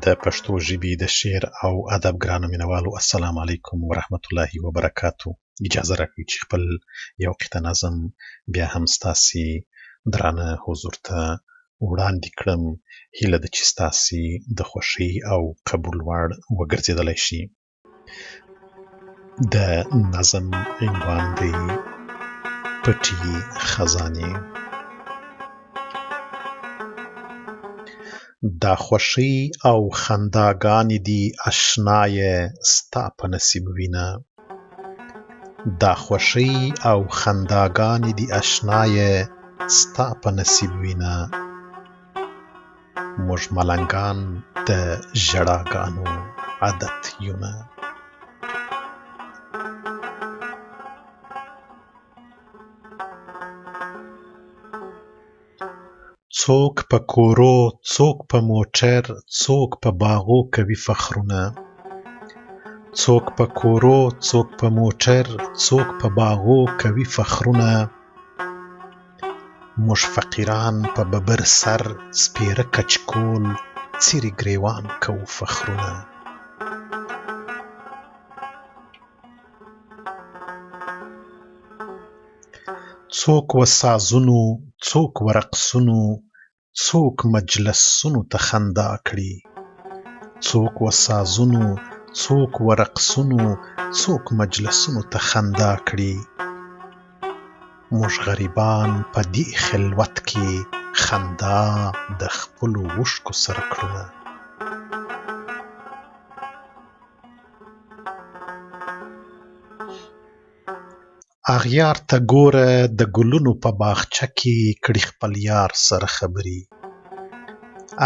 د پښتو ژبې د شعر او ادب ګرانو مینوالو السلام علیکم ورحمت الله وبرکاتو. اجازه راکړئ چې خپل یو قطعه نظم بیا هم ستاسې درانه حضور ته وړاندې کړم. هیله ده چې ستاسې د خوښۍ او قبول وړ وګرځېدلی شي. د نظم عنوان دی پټې خزانې. دا خوښۍ او خنداګانې دي اشنایه ستا په نصیب وینه. دا خوښۍ او خنداګانې دي اشنایه ستا په نصیب وینه. موږ ملنګان د ژړاګانو عادت یونه. څوک په کورو، څوک په موټر، څوک په باغو کوي فخرونه. څوک په کورو، څوک په موټر، څوک په باغو کوي فخرونه. موږ فقیران په ببر سر سپېره کچکول څیرې ګریوان کوو فخرونه. څوک و سازونو، څوک و رقصونو، څوک مجلسونو ته خندا کړي. څوک و سازونو، څوک و رقصونو، څوک مجلسونو ته خندا کړي. موږ غریبان په دې خلوت کې خندا د خپلو اوښکو سره کړونه. اغیار ته ګوره د ګلونو په باغچه کې کړي خپل یار سره خبرې.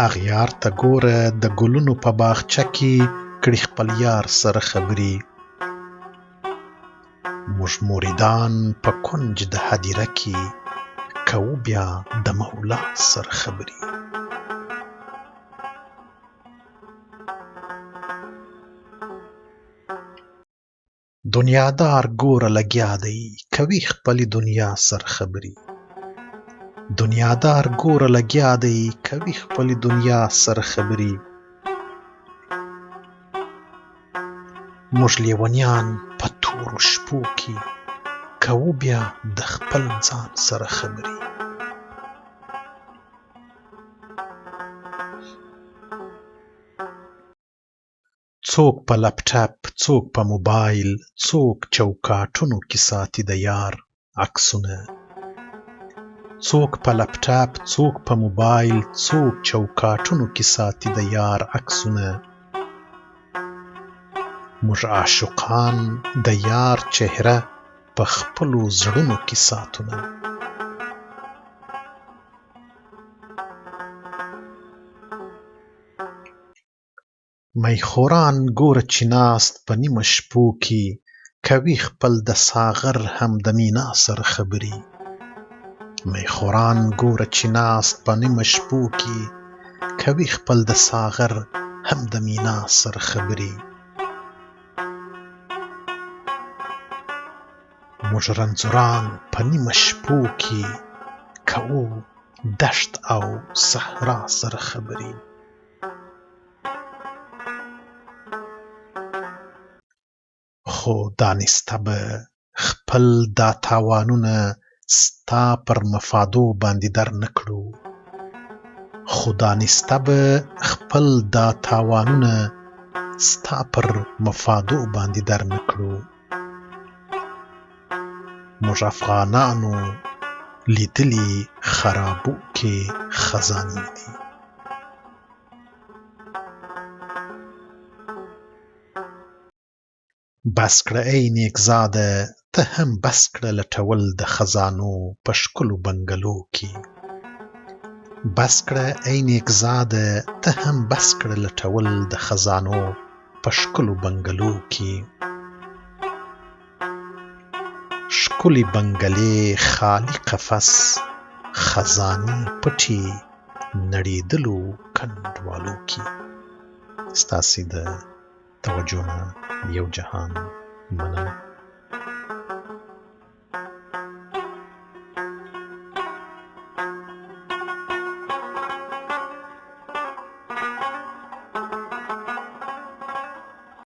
اغیار ته ګوره د ګلونو په باغچه کې کړي خپل یار سره خبرې. موږ مریدان په کنج د هدیره کې کوو بیا د مولا سره خبرې. دنیادار ګوره لګیا دی کوي خپلې دنیا سره خبرې. دنیادار ګوره لګیا دی کوي خپلې دنیا سره خبرې. موږ لیونیان په تورو شپو کې کوو بیا د خپل ځان سره خبرې. څوک په لپټاپ، څوک په موبایل، څوک چوکاټونو کې ساتي د یار عکسونه. څوک په لپټاپ، څوک په موبایل، څوک چوکاټونو کې ساتي د یار عکسونه. موږ عاشقان د یار چهره په خپلو زړونو کې ساتونه. میخوران ګوره چې ناست په نیمه شپو کې کوي خپل د ساغر هم د مینا سره خبرې. میخوران ګوره چې ناست په نیمه شپو کې کوي خپل د ساغر هم د مینا سره خبرې. موږ رنځوران په نیمه شپو کې کوو دشت او صحرا سره خبرې. خو دانسته به خپل دا تاوانونه ستا پر مفادو باندې در نه کړو. خو دانسته به خپل دا تاوانونه ستا پر مفادو باندې در نه کړو. موږ افغانانو لیدلي خرابو کې خزانې دي. بس کړه ای نیکزاده ته هم بس کړه لټول د خزانو په ښکلو بنګلو کې. بس کړه ای نیکزاده ته هم بس کړه لټول د خزانو په ښکلو بنګلو کې. ښکلې بنګلې خالي قفس خزانې پټې نړېدلو کنډوالو کې. ستاسې د توجه نه یو جهان مننه.